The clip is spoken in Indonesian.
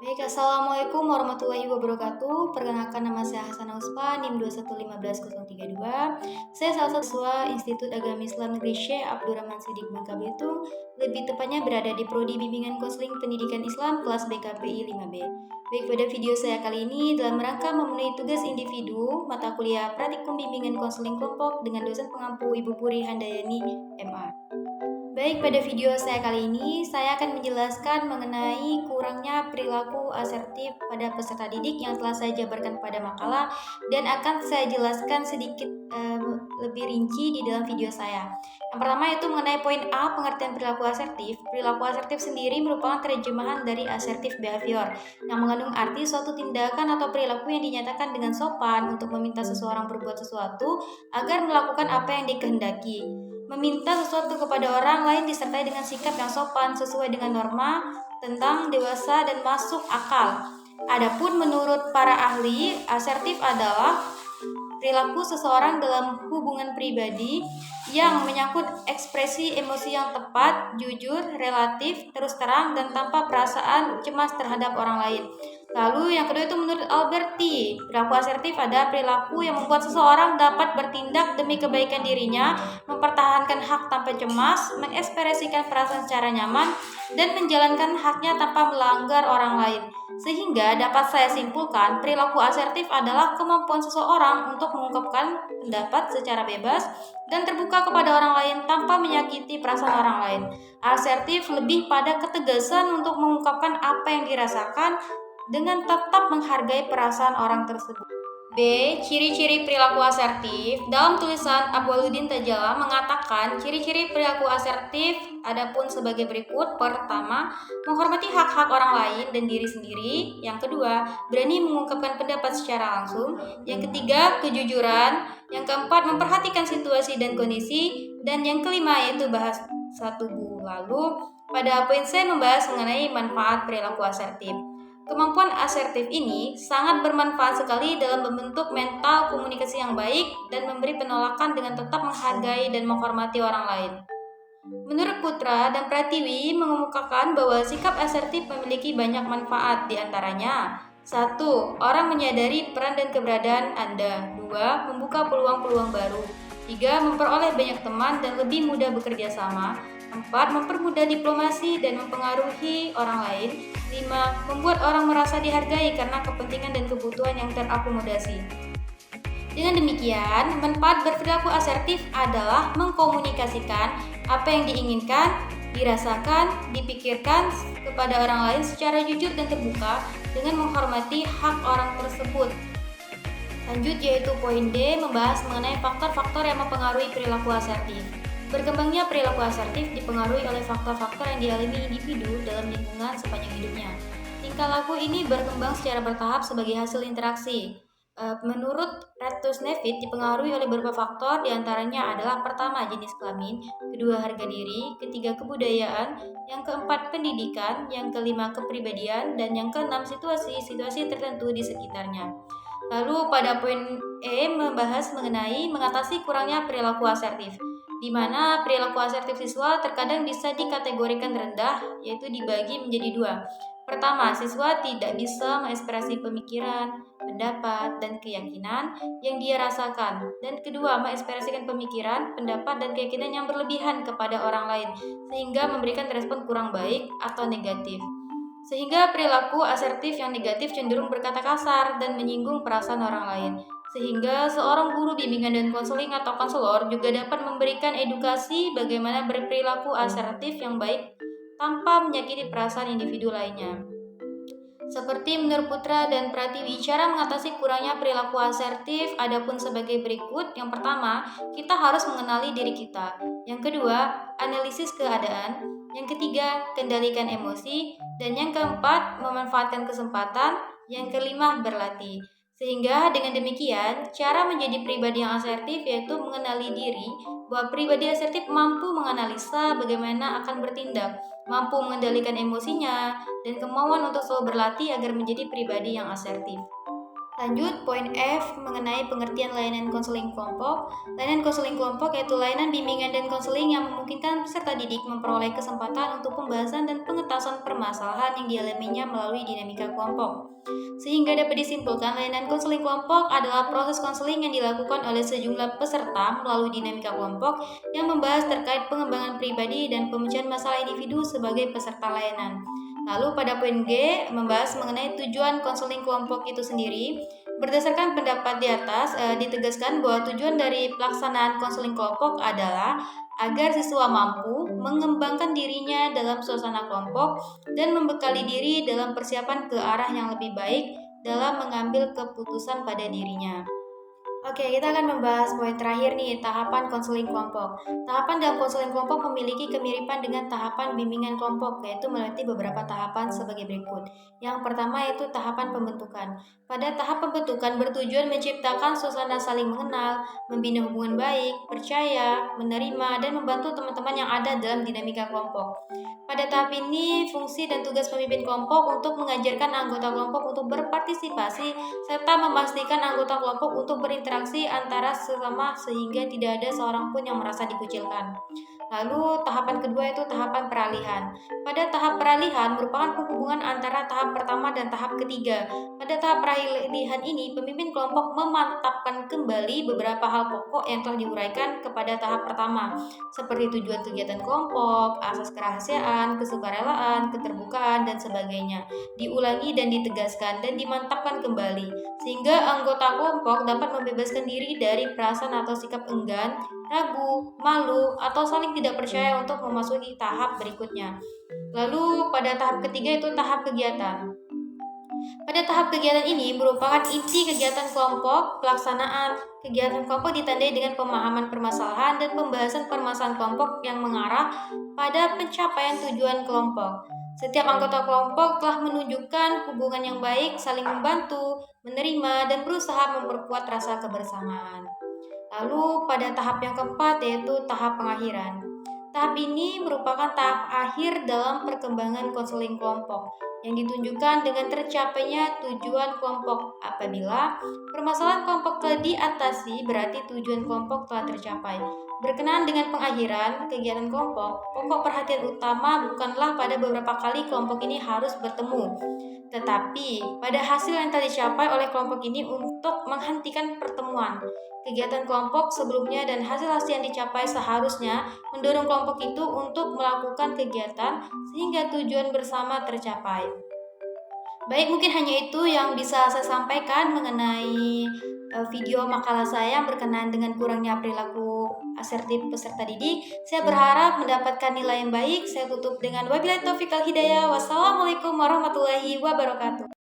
Baik, Assalamualaikum warahmatullahi wabarakatuh. Perkenalkan, nama saya Hasanah Uspa, NIM 2151032. Saya salah satu siswa Institut Agama Islam Negeri Syekh Abdurrahman Siddiq Bangka Belitung, lebih tepatnya berada di Prodi Bimbingan Konseling Pendidikan Islam kelas BKPI 5B. Baik, pada video saya kali ini dalam rangka memenuhi tugas individu mata kuliah Praktikum Bimbingan Konseling Kelompok dengan dosen pengampu Ibu Puri Handayani, MA. Baik, pada video saya kali ini, saya akan menjelaskan mengenai kurangnya perilaku asertif pada peserta didik yang telah saya jabarkan pada makalah dan akan saya jelaskan sedikit lebih rinci di dalam video saya. Yang pertama itu mengenai poin A, pengertian perilaku asertif. Perilaku asertif sendiri merupakan terjemahan dari assertive behavior yang mengandung arti suatu tindakan atau perilaku yang dinyatakan dengan sopan untuk meminta seseorang berbuat sesuatu agar melakukan apa yang dikehendaki. Meminta sesuatu kepada orang lain disertai dengan sikap yang sopan sesuai dengan norma tentang dewasa dan masuk akal. Adapun menurut para ahli, asertif adalah perilaku seseorang dalam hubungan pribadi yang menyangkut ekspresi emosi yang tepat, jujur, relatif, terus terang, dan tanpa perasaan cemas terhadap orang lain. Lalu yang kedua itu menurut Alberti, perilaku asertif adalah perilaku yang membuat seseorang dapat bertindak demi kebaikan dirinya, mempertahankan hak tanpa cemas, mengekspresikan perasaan secara nyaman, dan menjalankan haknya tanpa melanggar orang lain. Sehingga dapat saya simpulkan, perilaku asertif adalah kemampuan seseorang untuk mengungkapkan pendapat secara bebas dan terbuka kepada orang lain tanpa menyakiti perasaan orang lain. Asertif lebih pada ketegasan untuk mengungkapkan apa yang dirasakan dengan tetap menghargai perasaan orang tersebut. B. Ciri-ciri perilaku asertif. Dalam tulisan Abwaluddin Tajala mengatakan ciri-ciri perilaku asertif adapun sebagai berikut. Pertama, menghormati hak-hak orang lain dan diri sendiri. Yang kedua, berani mengungkapkan pendapat secara langsung. Yang ketiga, kejujuran. Yang keempat, memperhatikan situasi dan kondisi. Dan yang kelima yaitu bahas satu bu. Lalu pada poin C membahas mengenai manfaat perilaku asertif. Kemampuan asertif ini sangat bermanfaat sekali dalam membentuk mental komunikasi yang baik dan memberi penolakan dengan tetap menghargai dan menghormati orang lain. Menurut Putra dan Pratiwi mengemukakan bahwa sikap asertif memiliki banyak manfaat, diantaranya 1. Orang menyadari peran dan keberadaan Anda. 2. Membuka peluang-peluang baru. 3. Memperoleh banyak teman dan lebih mudah bekerja sama. 4. Mempermudah diplomasi dan mempengaruhi orang lain. 5. Membuat orang merasa dihargai karena kepentingan dan kebutuhan yang terakomodasi. Dengan demikian, manfaat berperilaku asertif adalah mengkomunikasikan apa yang diinginkan, dirasakan, dipikirkan kepada orang lain secara jujur dan terbuka dengan menghormati hak orang tersebut. Lanjut yaitu poin D, membahas mengenai faktor-faktor yang mempengaruhi perilaku asertif. Berkembangnya perilaku asertif dipengaruhi oleh faktor-faktor yang dialami individu dalam lingkungan sepanjang hidupnya. Tingkah laku ini berkembang secara bertahap sebagai hasil interaksi. Menurut Retus Nevitt dipengaruhi oleh beberapa faktor, diantaranya adalah pertama jenis kelamin, kedua harga diri, ketiga kebudayaan, yang keempat pendidikan, yang kelima kepribadian, dan yang keenam situasi-situasi tertentu di sekitarnya. Lalu pada poin E membahas mengenai mengatasi kurangnya perilaku asertif, di mana perilaku asertif siswa terkadang bisa dikategorikan rendah, yaitu dibagi menjadi dua. Pertama, siswa tidak bisa mengekspresi pemikiran, pendapat, dan keyakinan yang dia rasakan. Dan kedua, mengekspresikan pemikiran, pendapat, dan keyakinan yang berlebihan kepada orang lain, sehingga memberikan respon kurang baik atau negatif. Sehingga perilaku asertif yang negatif cenderung berkata kasar dan menyinggung perasaan orang lain. Sehingga seorang guru bimbingan dan konseling atau konselor juga dapat memberikan edukasi bagaimana berperilaku asertif yang baik tanpa menyakiti perasaan individu lainnya. Seperti menurut Putra dan Pratiwi, cara mengatasi kurangnya perilaku asertif adapun sebagai berikut. Yang pertama, kita harus mengenali diri kita. Yang kedua, analisis keadaan. Yang ketiga, kendalikan emosi. Dan yang keempat, memanfaatkan kesempatan. Yang kelima, berlatih. Sehingga dengan demikian, cara menjadi pribadi yang asertif yaitu mengenali diri, bahwa pribadi asertif mampu menganalisa bagaimana akan bertindak, mampu mengendalikan emosinya, dan kemauan untuk selalu berlatih agar menjadi pribadi yang asertif. Lanjut, poin F mengenai pengertian layanan konseling kelompok. Layanan konseling kelompok yaitu layanan bimbingan dan konseling yang memungkinkan peserta didik memperoleh kesempatan untuk pembahasan dan pengetasan permasalahan yang dialaminya melalui dinamika kelompok. Sehingga dapat disimpulkan, layanan konseling kelompok adalah proses konseling yang dilakukan oleh sejumlah peserta melalui dinamika kelompok yang membahas terkait pengembangan pribadi dan pemecahan masalah individu sebagai peserta layanan. Lalu pada poin G, membahas mengenai tujuan konseling kelompok itu sendiri. Berdasarkan pendapat di atas, ditegaskan bahwa tujuan dari pelaksanaan konseling kelompok adalah agar siswa mampu mengembangkan dirinya dalam suasana kelompok dan membekali diri dalam persiapan ke arah yang lebih baik dalam mengambil keputusan pada dirinya. Oke, kita akan membahas poin terakhir nih, tahapan konseling kelompok. Tahapan dalam konseling kelompok memiliki kemiripan dengan tahapan bimbingan kelompok, yaitu melewati beberapa tahapan sebagai berikut. Yang pertama yaitu tahapan pembentukan. Pada tahap pembentukan bertujuan menciptakan suasana saling mengenal, membina hubungan baik, percaya, menerima, dan membantu teman-teman yang ada dalam dinamika kelompok. Pada tahap ini, fungsi dan tugas pemimpin kelompok untuk mengajarkan anggota kelompok untuk berpartisipasi serta memastikan anggota kelompok untuk berinteraksi antara sesama sehingga tidak ada seorang pun yang merasa dikucilkan. Lalu tahapan kedua itu tahapan peralihan. Pada tahap peralihan merupakan penghubungan antara tahap pertama dan tahap ketiga. Pada tahap peralihan ini, pemimpin kelompok memantapkan kembali beberapa hal pokok yang telah diuraikan kepada tahap pertama, seperti tujuan kegiatan kelompok, asas kerahasiaan, kesukarelaan, keterbukaan, dan sebagainya. Diulangi dan ditegaskan dan dimantapkan kembali, sehingga anggota kelompok dapat membebaskan diri dari perasaan atau sikap enggan, ragu, malu, atau saling tidak percaya untuk memasuki tahap berikutnya. Lalu pada tahap ketiga itu tahap kegiatan. Pada tahap kegiatan ini merupakan inti kegiatan kelompok. Pelaksanaan kegiatan kelompok ditandai dengan pemahaman permasalahan dan pembahasan permasalahan kelompok yang mengarah pada pencapaian tujuan kelompok. Setiap anggota kelompok telah menunjukkan hubungan yang baik, saling membantu, menerima, dan berusaha memperkuat rasa kebersamaan. Lalu pada tahap yang keempat yaitu tahap pengakhiran. Tahap ini merupakan tahap akhir dalam perkembangan konseling kelompok yang ditunjukkan dengan tercapainya tujuan kelompok. Apabila permasalahan kelompok telah diatasi, berarti tujuan kelompok telah tercapai. Berkenaan dengan pengakhiran kegiatan kelompok, pokok perhatian utama bukanlah pada beberapa kali kelompok ini harus bertemu, tetapi pada hasil yang telah dicapai oleh kelompok ini untuk menghentikan pertemuan. Kegiatan kelompok sebelumnya dan hasil-hasil yang dicapai seharusnya mendorong kelompok itu untuk melakukan kegiatan sehingga tujuan bersama tercapai. Baik, mungkin hanya itu yang bisa saya sampaikan mengenai video makalah saya berkenaan dengan kurangnya perilaku asertif peserta didik. Saya berharap mendapatkan nilai yang baik. Saya tutup dengan wabillahi taufiq wal hidayah. Wassalamualaikum warahmatullahi wabarakatuh.